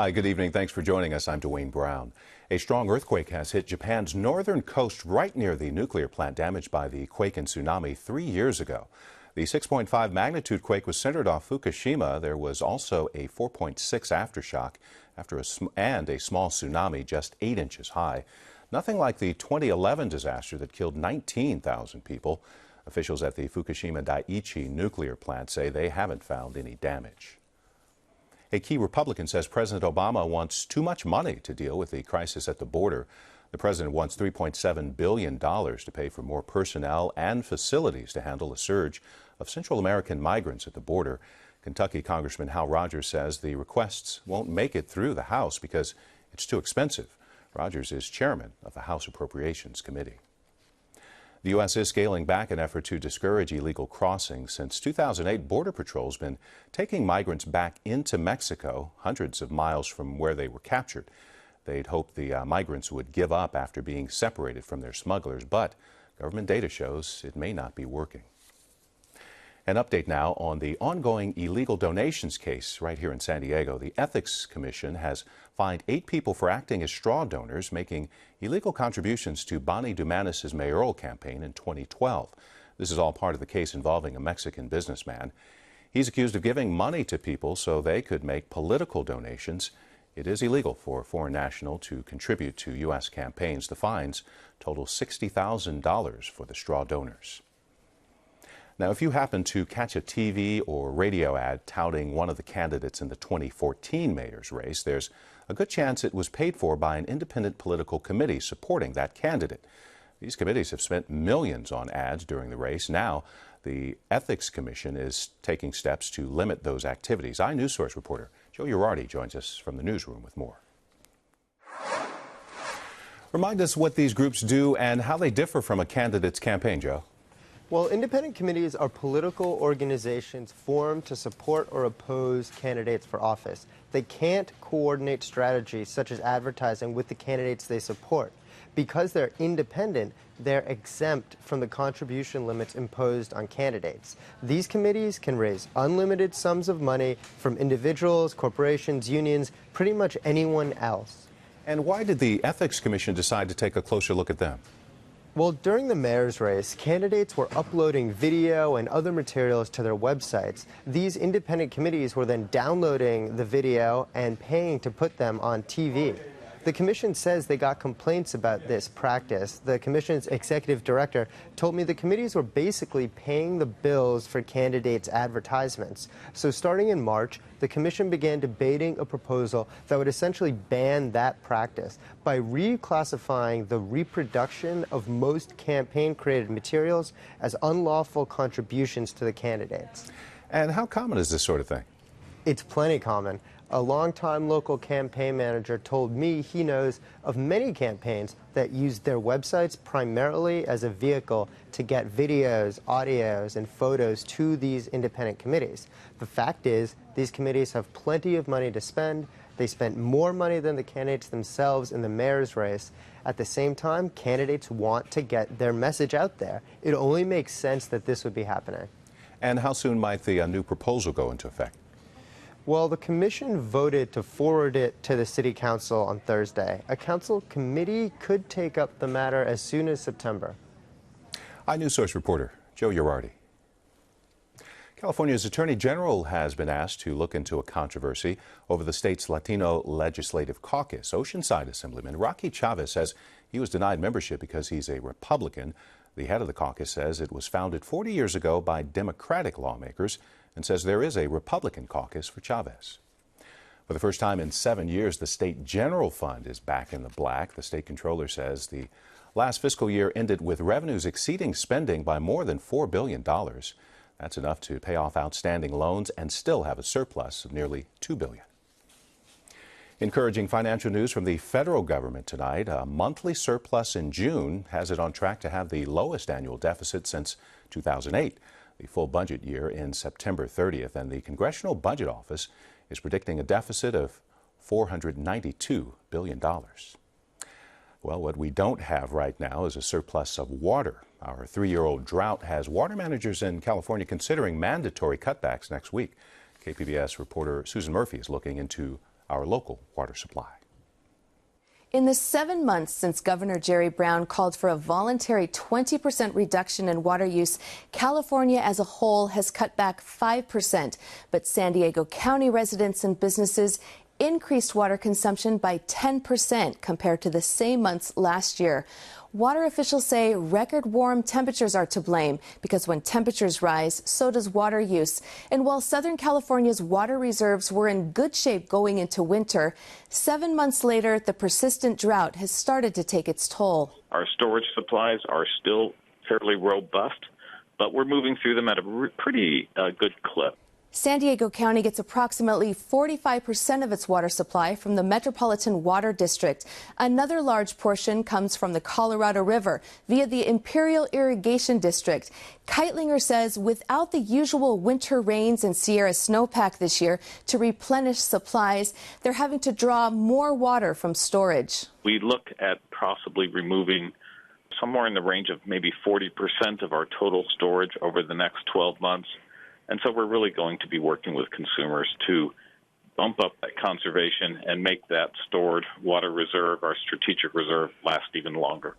Hi, good evening. Thanks for joining us. I'm Dwayne Brown. A strong earthquake has hit Japan's northern coast right near the nuclear plant damaged by the quake and tsunami 3 years ago. The 6.5 magnitude quake was centered off Fukushima. There was also a 4.6 aftershock and a small tsunami just 8 inches high. Nothing like the 2011 disaster that killed 19,000 people. Officials at the Fukushima Daiichi nuclear plant say they haven't found any damage. A key Republican says President Obama wants too much money to deal with the crisis at the border. The president wants $3.7 billion to pay for more personnel and facilities to handle a surge of Central American migrants at the border. Kentucky Congressman Hal Rogers says the requests won't make it through the House because it's too expensive. Rogers is chairman of the House Appropriations Committee. The U.S. is scaling back an effort to discourage illegal crossings. Since 2008, Border Patrol's been taking migrants back into Mexico, hundreds of miles from where they were captured. They'd hoped the migrants would give up after being separated from their smugglers, but government data shows it may not be working. An update now on the ongoing illegal donations case right here in San Diego. The Ethics Commission has fined 8 people for acting as straw donors, making illegal contributions to Bonnie Dumanis' mayoral campaign in 2012. This is all part of the case involving a Mexican businessman. He's accused of giving money to people so they could make political donations. It is illegal for a foreign national to contribute to U.S. campaigns. The fines total $60,000 for the straw donors. Now, if you happen to catch a TV or radio ad touting one of the candidates in the 2014 mayor's race, there's a good chance it was paid for by an independent political committee supporting that candidate. These committees have spent millions on ads during the race. Now, the Ethics Commission is taking steps to limit those activities. iNewsSource reporter Joe Girardi joins us from the newsroom with more. Remind us what these groups do and how they differ from a candidate's campaign, Joe. Well, independent committees are political organizations formed to support or oppose candidates for office. They can't coordinate strategies such as advertising with the candidates they support. Because they're independent, they're exempt from the contribution limits imposed on candidates. These committees can raise unlimited sums of money from individuals, corporations, unions, pretty much anyone else. And why did the Ethics Commission decide to take a closer look at them? Well, during the mayor's race, candidates were uploading video and other materials to their websites. These independent committees were then downloading the video and paying to put them on TV. The commission says they got complaints about this practice. The commission's executive director told me the committees were basically paying the bills for candidates' advertisements. So starting in March, the commission began debating a proposal that would essentially ban that practice by reclassifying the reproduction of most campaign-created materials as unlawful contributions to the candidates. And how common is this sort of thing? It's plenty common. A longtime local campaign manager told me he knows of many campaigns that use their websites primarily as a vehicle to get videos, audios, and photos to these independent committees. The fact is, these committees have plenty of money to spend. They spent more money than the candidates themselves in the mayor's race. At the same time, candidates want to get their message out there. It only makes sense that this would be happening. And how soon might the new proposal go into effect? Well, the commission voted to forward it to the city council on Thursday. A council committee could take up the matter as soon as September. iNewsSource reporter Joe Girardi. California's Attorney General has been asked to look into a controversy over the state's Latino Legislative Caucus. Oceanside Assemblyman Rocky Chavez says he was denied membership because he's a Republican. The head of the caucus says it was founded 40 years ago by Democratic lawmakers and says there is a Republican caucus for Chavez. For the first time in 7 years, the state general fund is back in the black. The state controller says the last fiscal year ended with revenues exceeding spending by more than $4 billion. That's enough to pay off outstanding loans and still have a surplus of nearly $2 billion. Encouraging financial news from the federal government tonight. A monthly surplus in June has it on track to have the lowest annual deficit since 2008. The full budget year in September 30th, and the Congressional Budget Office is predicting a deficit of $492 billion. Well, what we don't have right now is a surplus of water. Our 3-year-old drought has water managers in California considering mandatory cutbacks next week. KPBS reporter Susan Murphy is looking into our local water supply. In the 7 months since Governor Jerry Brown called for a voluntary 20% reduction in water use, California as a whole has cut back 5%. But San Diego County residents and businesses increased water consumption by 10% compared to the same months last year. Water officials say record warm temperatures are to blame because when temperatures rise, so does water use. And while Southern California's water reserves were in good shape going into winter, 7 months later, the persistent drought has started to take its toll. Our storage supplies are still fairly robust, but we're moving through them at a pretty good clip. San Diego County gets approximately 45% of its water supply from the Metropolitan Water District. Another large portion comes from the Colorado River via the Imperial Irrigation District. Keitlinger says without the usual winter rains and Sierra snowpack this year to replenish supplies, they're having to draw more water from storage. We look at possibly removing somewhere in the range of maybe 40% of our total storage over the next 12 months. And so we're really going to be working with consumers to bump up that conservation and make that stored water reserve, our strategic reserve, last even longer.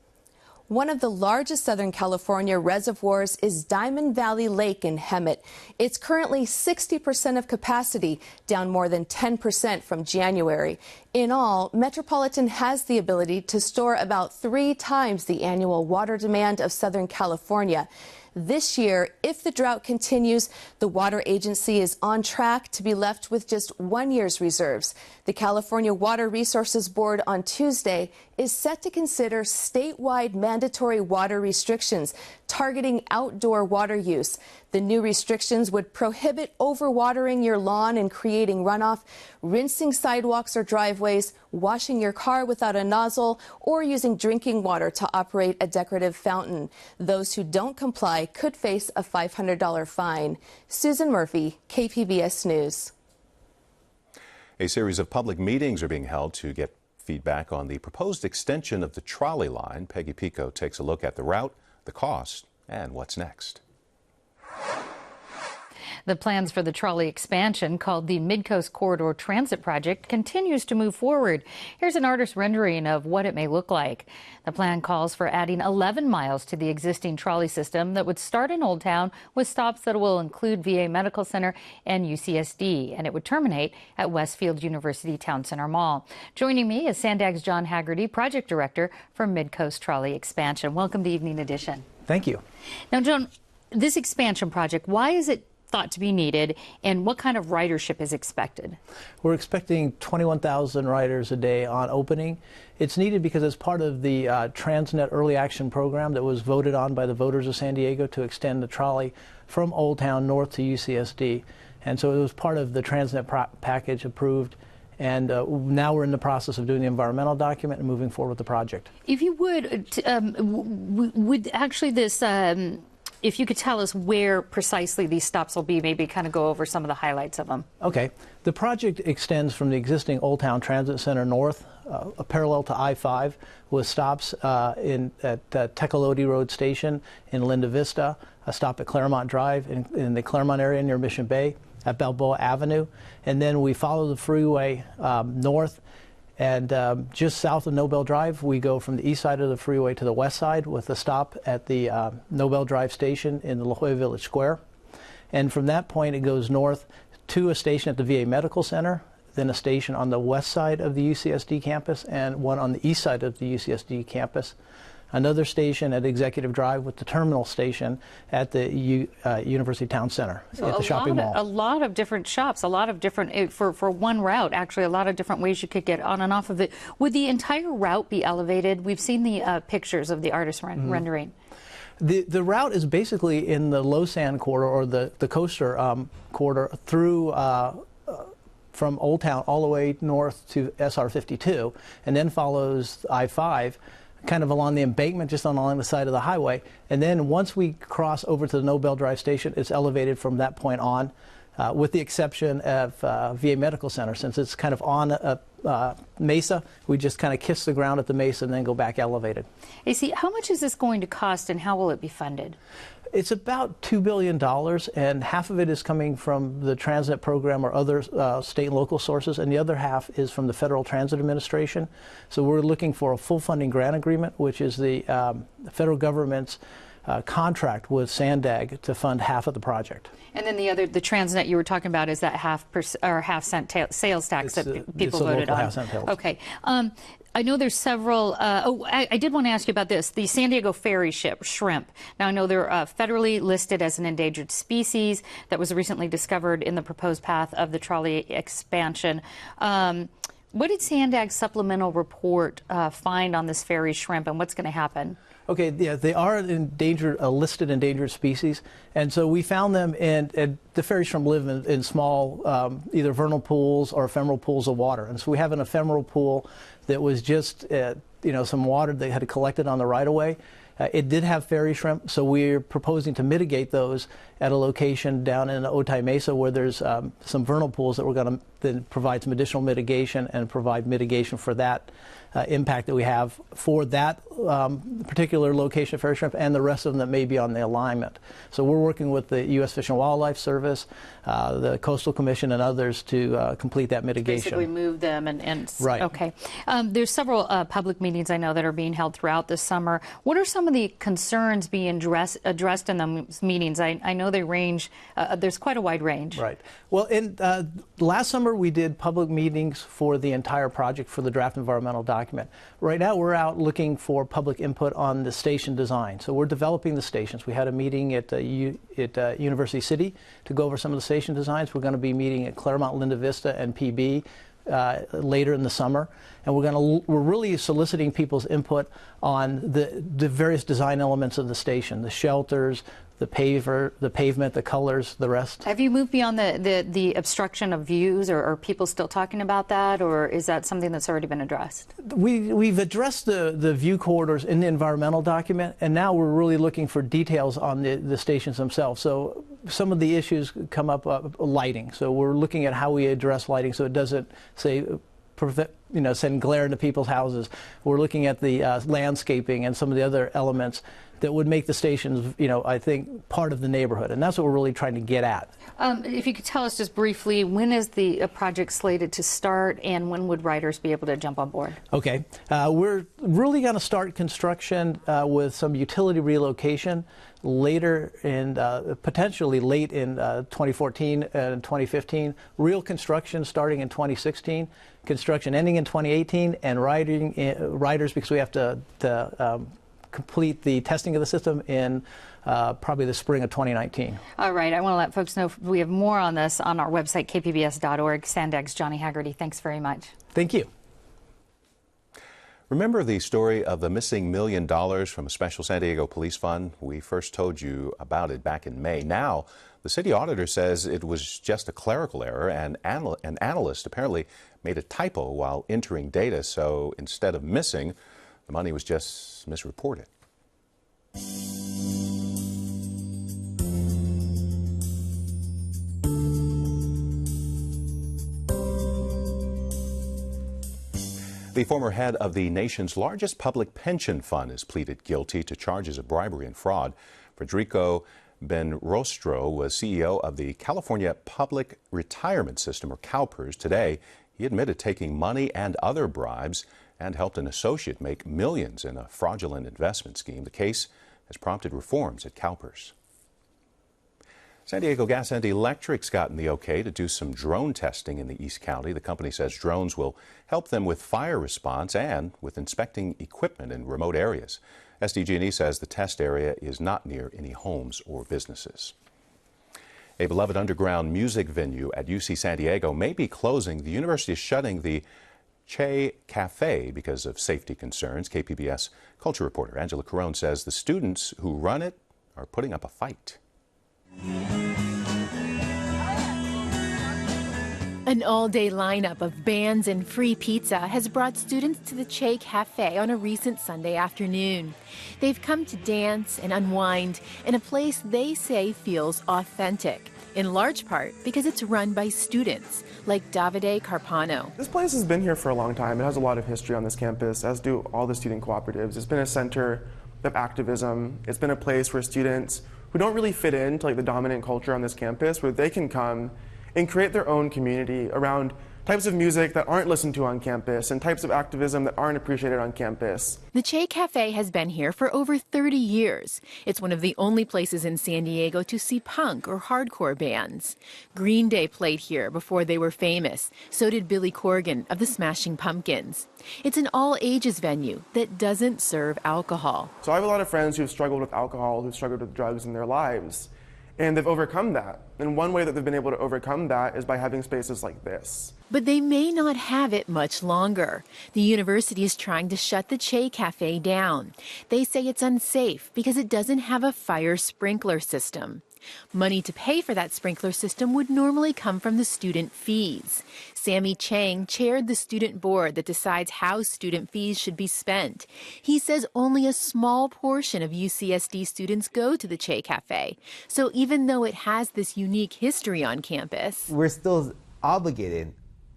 One of the largest Southern California reservoirs is Diamond Valley Lake in Hemet. It's currently 60% of capacity, down more than 10% from January. In all, Metropolitan has the ability to store about 3 times the annual water demand of Southern California. This year, if the drought continues, the water agency is on track to be left with just 1 year's reserves. The California Water Resources Board on Tuesday is set to consider statewide mandatory water restrictions targeting outdoor water use. The new restrictions would prohibit overwatering your lawn and creating runoff, rinsing sidewalks or driveways, washing your car without a nozzle, or using drinking water to operate a decorative fountain. Those who don't comply could face a $500 fine. Susan Murphy, KPBS News. A series of public meetings are being held to get feedback on the proposed extension of the trolley line. Peggy Pico takes a look at the route, the cost, and what's next. The plans for the trolley expansion, called the Mid-Coast Corridor Transit Project, continues to move forward. Here's an artist's rendering of what it may look like. The plan calls for adding 11 miles to the existing trolley system that would start in Old Town with stops that will include VA Medical Center and UCSD, and it would terminate at Westfield University Town Center Mall. Joining me is Sandag's John Haggerty, Project Director for Mid-Coast Trolley Expansion. Welcome to Evening Edition. Thank you. Now, John, this expansion project, why is it thought to be needed, and what kind of ridership is expected? We're expecting 21,000 riders a day on opening. It's needed because it's part of the Transnet Early Action Program that was voted on by the voters of San Diego to extend the trolley from Old Town north to UCSD. And so it was part of the Transnet package approved. And now we're in the process of doing the environmental document and moving forward with the project. If you would actually this if you could tell us where precisely these stops will be, maybe kind of go over some of the highlights of them. Okay. The project extends from the existing Old Town Transit Center north, parallel to I-5, with stops at Tecolote Road Station in Linda Vista, a stop at Claremont Drive in the Claremont area near Mission Bay, at Balboa Avenue. And then we follow the freeway north. And just south of Nobel Drive, we go from the east side of the freeway to the west side with a stop at the Nobel Drive station in the La Jolla Village Square. And from that point, it goes north to a station at the VA Medical Center, then a station on the west side of the UCSD campus, and one on the east side of the UCSD campus. Another station at Executive Drive with the terminal station at the University Town Center at the shopping mall. A lot of different shops, a lot of different, for one route, actually, a lot of different ways you could get on and off of it. Would the entire route be elevated? We've seen the pictures of the artist rendering. The route is basically in the low sand corridor, or the coaster corridor, through from Old Town all the way north to SR 52, and then follows I-5. Kind of along the embankment, just along the side of the highway. And then once we cross over to the Nobel Drive station, it's elevated from that point on, with the exception of VA Medical Center. Since it's kind of on a mesa, we just kind of kiss the ground at the mesa and then go back elevated. AC, how much is this going to cost, and how will it be funded? It's about $2 billion, and half of it is coming from the Transnet program or other state and local sources, and the other half is from the Federal Transit Administration. So we're looking for a full funding grant agreement, which is the federal government's contract with Sandag to fund half of the project. And then the Transnet you were talking about is that half cent sales tax that people voted on. Half cent sales. Okay. I know there's several. I did want to ask you about this. The San Diego ferry shrimp. Now, I know they're federally listed as an endangered species that was recently discovered in the proposed path of the trolley expansion. What did Sandag's supplemental report find on this ferry shrimp, and what's going to happen? Okay, yeah, they are endangered, listed endangered species, and so we found them in the ferry shrimp live in small, either vernal pools or ephemeral pools of water. And so we have an ephemeral pool that was just, some water they had collected on the right-of-way. It did have ferry shrimp, so we're proposing to mitigate those at a location down in Otay Mesa where there's some vernal pools that we're going to then provide some additional mitigation and provide mitigation for that impact that we have for that particular location of ferry shrimp and the rest of them that may be on the alignment. So we're working with the U.S. Fish and Wildlife Service, the Coastal Commission, and others to complete that mitigation. Basically move them and right. Okay. There's several public meetings I know that are being held throughout this summer. What are some of the concerns being addressed in those meetings? I know they range, there's quite a wide range. Right. Well, last summer we did public meetings for the entire project for the draft environmental document. Right now we're out looking for public input on the station design. So we're developing the stations. We had a meeting at University City to go over some of the station designs. We're going to be meeting at Claremont, Linda Vista, and PB later in the summer, and we're really soliciting people's input on the various design elements of the station, the shelters, the pavement, the colors, the rest. Have you moved beyond the obstruction of views, or are people still talking about that, or is that something that's already been addressed? We've addressed the view corridors in the environmental document, and now we're really looking for details on the stations themselves. So some of the issues come up, lighting. So we're looking at how we address lighting so it doesn't send glare into people's houses. We're looking at the landscaping and some of the other elements that would make the stations, I think, part of the neighborhood. And that's what we're really trying to get at. If you could tell us just briefly, when is the project slated to start, and when would riders be able to jump on board? Okay. We're really going to start construction with some utility relocation later in, potentially late in 2014 and 2015. Real construction starting in 2016. Construction ending in 2018, and riders, because we have to complete the testing of the system in probably the spring of 2019. All right. I want to let folks know we have more on this on our website, kpbs.org. Sandag's Johnny Haggerty, thanks very much. Thank you. Remember the story of the missing $1 million from a special San Diego police fund? We first told you about it back in May. Now, the city auditor says it was just a clerical error, and an analyst apparently made a typo while entering data. So instead of missing, the money was just misreported. The former head of the nation's largest public pension fund has pleaded guilty to charges of bribery and fraud. Federico Benrostro was CEO of the California Public Retirement System, or CalPERS. Today, he admitted taking money and other bribes and helped an associate make millions in a fraudulent investment scheme. The case has prompted reforms at CalPERS. San Diego Gas and Electric's gotten the okay to do some drone testing in the East County. The company says drones will help them with fire response and with inspecting equipment in remote areas. SDG&E says the test area is not near any homes or businesses. A beloved underground music venue at UC San Diego may be closing. The university is shutting the CHE Café because of safety concerns. KPBS culture reporter Angela Carone says the students who run it are putting up a fight. An all-day lineup of bands and free pizza has brought students to the CHE Café on a recent Sunday afternoon. They've come to dance and unwind in a place they say feels authentic, in large part because it's run by students, like Davide Carpano. This place has been here for a long time. It has a lot of history on this campus, as do all the student cooperatives. It's been a center of activism. It's been a place where students who don't really fit into like the dominant culture on this campus, where they can come and create their own community around types of music that aren't listened to on campus and types of activism that aren't appreciated on campus. The CHE Café has been here for over 30 years. It's one of the only places in San Diego to see punk or hardcore bands. Green Day played here before they were famous. So did Billy Corgan of the Smashing Pumpkins. It's an all-ages venue that doesn't serve alcohol. So I have a lot of friends who've struggled with alcohol, who've struggled with drugs in their lives, and they've overcome that. And one way that they've been able to overcome that is by having spaces like this. But they may not have it much longer. The university is trying to shut the CHE Café down. They say it's unsafe because it doesn't have a fire sprinkler system. Money to pay for that sprinkler system would normally come from the student fees. Sammy Chang chaired the student board that decides how student fees should be spent. He says only a small portion of UCSD students go to the CHE Café. So even though it has this unique history on campus, we're still obligated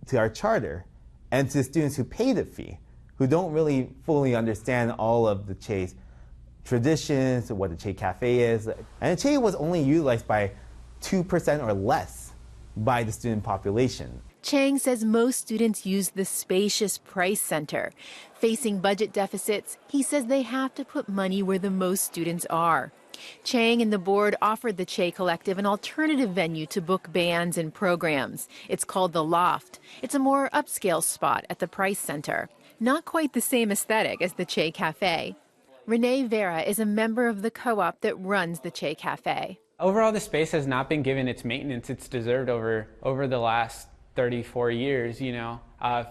to our charter and to students who pay the fee, who don't really fully understand all of the CHE's traditions, what the CHE Café is. And the CHE was only utilized by 2% or less by the student population. Chang says most students use the spacious Price Center. Facing budget deficits, he says they have to put money where the most students are. Chang and the board offered the CHE Collective an alternative venue to book bands and programs. It's called The Loft. It's a more upscale spot at the Price Center. Not quite the same aesthetic as the CHE Café. Renee Vera is a member of the co-op that runs the CHE Café. Overall, the space has not been given its maintenance it's deserved over the last 34 years, you know.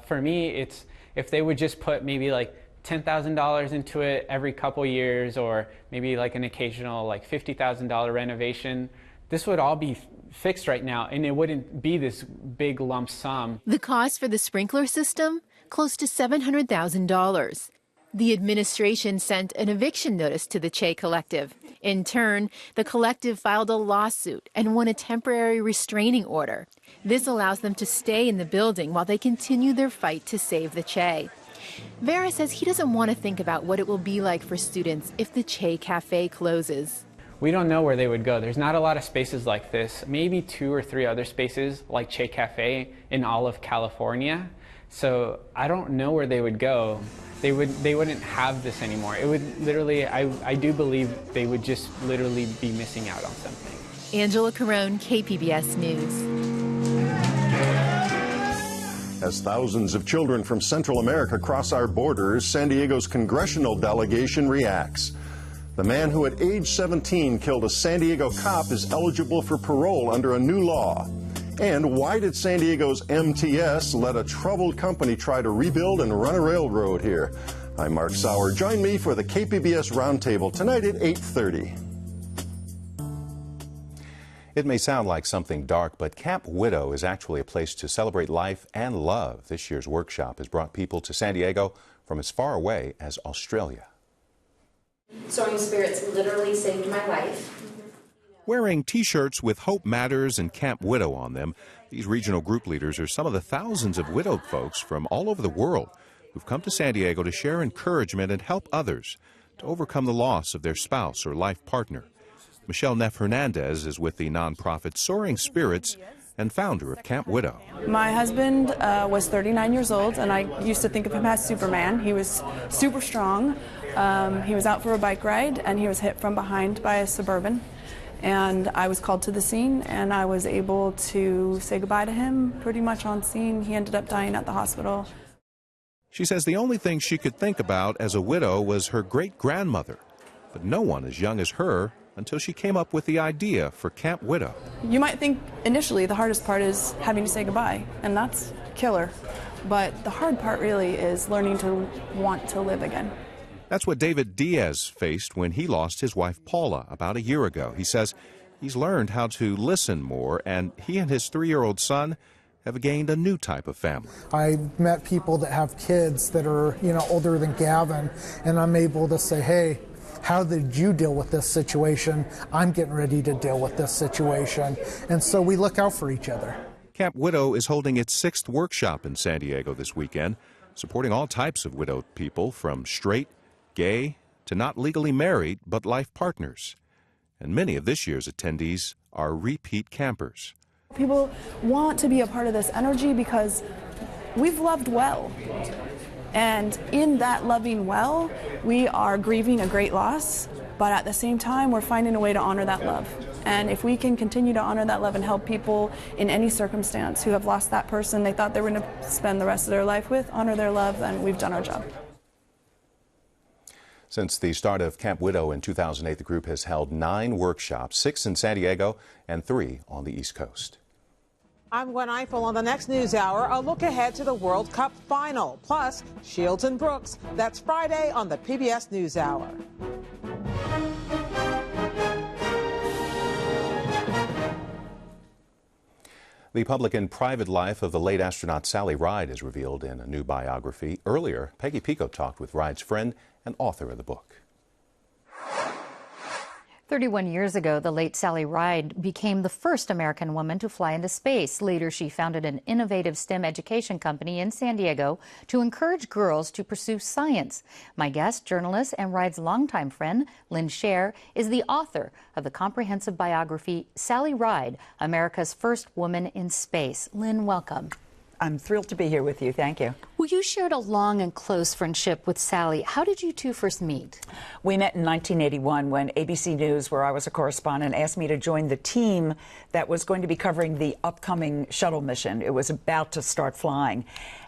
For me, it's if they would just put maybe like $10,000 into it every couple years, or maybe like an occasional like $50,000 renovation, this would all be fixed right now, and it wouldn't be this big lump sum. The cost for the sprinkler system? Close to $700,000. The administration sent an eviction notice to the CHE Collective. In turn, the collective filed a lawsuit and won a temporary restraining order. This allows them to stay in the building while they continue their fight to save the CHE. Vera says he doesn't want to think about what it will be like for students if the CHE Café closes. We don't know where they would go. There's not a lot of spaces like this. Maybe 2 or 3 other spaces like CHE Café in all of California. So I don't know where they would go. They wouldn't have this anymore. It would literally, I do believe they would just literally be missing out on something. Angela Carone, KPBS News. As thousands of children from Central America cross our borders, San Diego's congressional delegation reacts. The man who at age 17 killed a San Diego cop is eligible for parole under a new law. And why did San Diego's MTS let a troubled company try to rebuild and run a railroad here? I'm Mark Sauer. Join me for the KPBS Roundtable tonight at 8:30. It may sound like something dark, but Camp Widow is actually a place to celebrate life and love. This year's workshop has brought people to San Diego from as far away as Australia. Sewing Spirits literally saved my life. Wearing T-shirts with Hope Matters and Camp Widow on them, these regional group leaders are some of the thousands of widowed folks from all over the world who've come to San Diego to share encouragement and help others to overcome the loss of their spouse or life partner. Michelle Neff Hernandez is with the nonprofit Soaring Spirits and founder of Camp Widow. My husband was 39 years old, and I used to think of him as Superman. He was super strong. He was out for a bike ride, and he was hit from behind by a Suburban. And I was called to the scene, and I was able to say goodbye to him pretty much on scene. He ended up dying at the hospital. She says the only thing she could think about as a widow was her great-grandmother, but no one as young as her until she came up with the idea for Camp Widow. You might think initially the hardest part is having to say goodbye, and that's killer. But the hard part really is learning to want to live again. That's what David Diaz faced when he lost his wife Paula about a year ago. He says he's learned how to listen more, and he and his 3-year-old son have gained a new type of family. I met people that have kids that are, older than Gavin, and I'm able to say, hey, how did you deal with this situation? I'm getting ready to deal with this situation. And so we look out for each other. Camp Widow is holding its 6th workshop in San Diego this weekend, supporting all types of widowed people, from straight, gay, to not legally married, but life partners. and many of this year's attendees are repeat campers. People want to be a part of this energy because we've loved well. And in that loving well, we are grieving a great loss, but at the same time, we're finding a way to honor that love. And if we can continue to honor that love and help people in any circumstance who have lost that person they thought they were going to spend the rest of their life with, honor their love, then we've done our job. Since the start of Camp Widow in 2008, the group has held 9 workshops, 6 in San Diego and 3 on the East Coast. I'm Gwen Eiffel. On the next News Hour, a look ahead to the World Cup final, plus Shields and Brooks. That's Friday on the PBS News Hour. The public and private life of the late astronaut Sally Ride is revealed in a new biography. Earlier, Peggy Pico talked with Ride's friend and author of the book. 31 years ago, the late Sally Ride became the first American woman to fly into space. Later, she founded an innovative STEM education company in San Diego to encourage girls to pursue science. My guest, journalist and Ride's longtime friend, Lynn Scher, is the author of the comprehensive biography, Sally Ride, America's First Woman in Space. Lynn, welcome. I'm thrilled to be here with you. Thank you. Well, you shared a long and close friendship with Sally. How did you two first meet? We met in 1981 when ABC News, where I was a correspondent, asked me to join the team that was going to be covering the upcoming shuttle mission. It was about to start flying.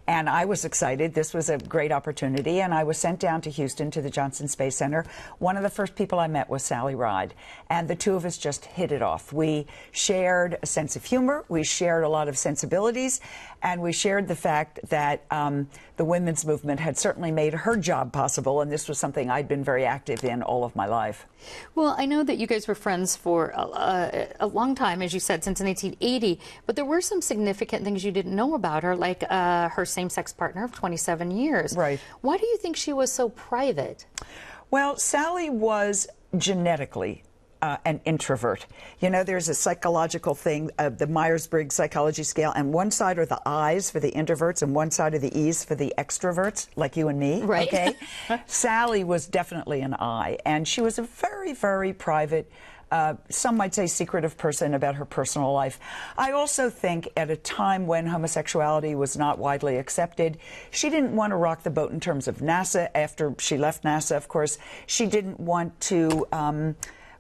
And I was excited. This was a great opportunity. And I was sent down to Houston to the Johnson Space Center. One of the first people I met was Sally Ride. And the two of us just hit it off. We shared a sense of humor. We shared a lot of sensibilities. And we shared the fact that the women's movement had certainly made her job possible. And this was something I'd been very active in all of my life. Well, I know that you guys were friends for a long time, as you said, since 1980. But there were some significant things you didn't know about her, like her same-sex partner of 27 years. Right. Why do you think she was so private? Well, Sally was genetically an introvert. You know, there's a psychological thing, the Myers-Briggs psychology scale, and one side are the I's for the introverts and one side are the E's for the extroverts, like you and me. Right. Okay? Sally was definitely an I, and she was a very, very private, some might say secretive person about her personal life. I also think at a time when homosexuality was not widely accepted, she didn't want to rock the boat in terms of NASA. After she left NASA, of course, she didn't want to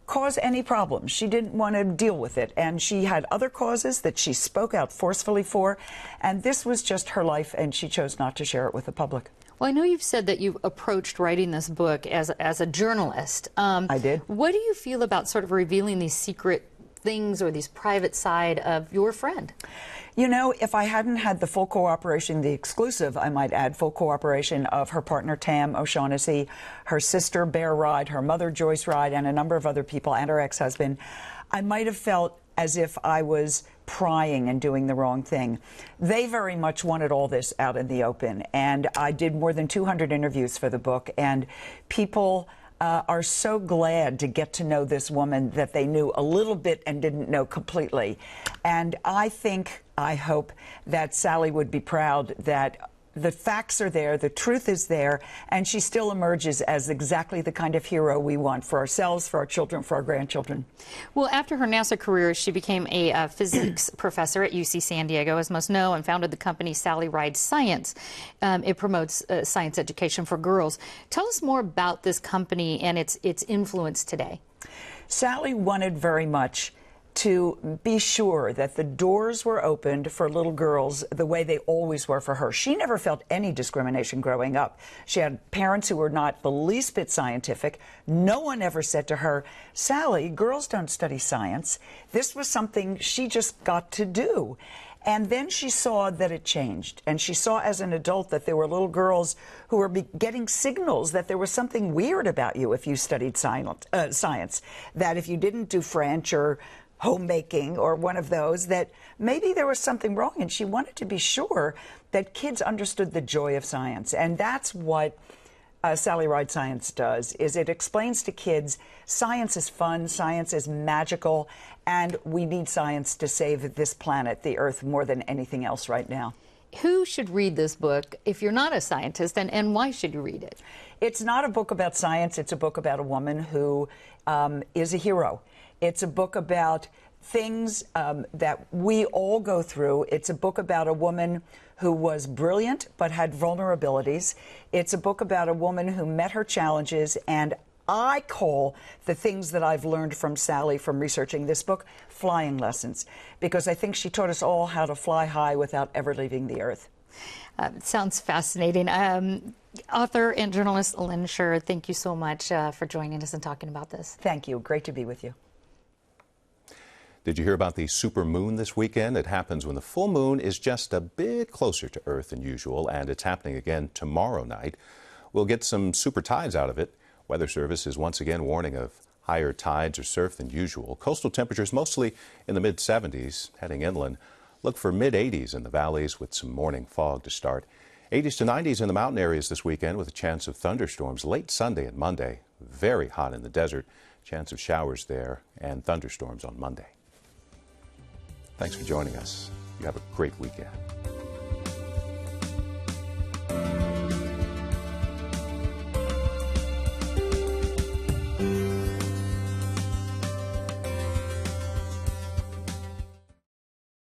cause any problems. She didn't want to deal with it. And she had other causes that she spoke out forcefully for. And this was just her life, and she chose not to share it with the public. Well, I know you've said that you approached writing this book as a journalist. I did. What do you feel about sort of revealing these secret things or these private side of your friend? You know, if I hadn't had the full cooperation, the exclusive, I might add, full cooperation of her partner, Tam O'Shaughnessy, her sister, Bear Ride, her mother, Joyce Ride, and a number of other people, and her ex-husband, I might have felt as if I was prying and doing the wrong thing. They very much wanted all this out in the open, and I did more than 200 interviews for the book, and people are so glad to get to know this woman that they knew a little bit and didn't know completely. And I hope that Sally would be proud that the facts are there, the truth is there, and she still emerges as exactly the kind of hero we want for ourselves, for our children, for our grandchildren. Well, after her NASA career, she became a physics professor at UC San Diego, as most know, and founded the company Sally Ride Science. It promotes science education for girls. Tell us more about this company and its influence today. Sally wanted very much to be sure that the doors were opened for little girls the way they always were for her. She never felt any discrimination growing up. She had parents who were not the least bit scientific. No one ever said to her, Sally, girls don't study science. This was something she just got to do. And then she saw that it changed. And she saw as an adult that there were little girls who were getting signals that there was something weird about you if you studied science. That if you didn't do French or homemaking or one of those, that maybe there was something wrong. And she wanted to be sure that kids understood the joy of science. And that's what Sally Ride Science does, is it explains to kids science is fun, science is magical, and we need science to save this planet, the Earth, more than anything else right now. Who should read this book if you're not a scientist, and why should you read it? It's not a book about science. It's a book about a woman who is a hero. It's a book about things that we all go through. It's a book about a woman who was brilliant but had vulnerabilities. It's a book about a woman who met her challenges, and I call the things that I've learned from Sally from researching this book flying lessons, because I think she taught us all how to fly high without ever leaving the earth. Sounds fascinating. Author and journalist Lynn Scher, thank you so much for joining us and talking about this. Thank you. Great to be with you. Did you hear about the supermoon this weekend? It happens when the full moon is just a bit closer to Earth than usual, and it's happening again tomorrow night. We'll get some super tides out of it. Weather Service is once again warning of higher tides or surf than usual. Coastal temperatures mostly in the mid-70s. Heading inland, look for mid-80s in the valleys with some morning fog to start. 80s to 90s in the mountain areas this weekend with a chance of thunderstorms late Sunday and Monday. Very hot in the desert. Chance of showers there and thunderstorms on Monday. Thanks for joining us. You have a great weekend.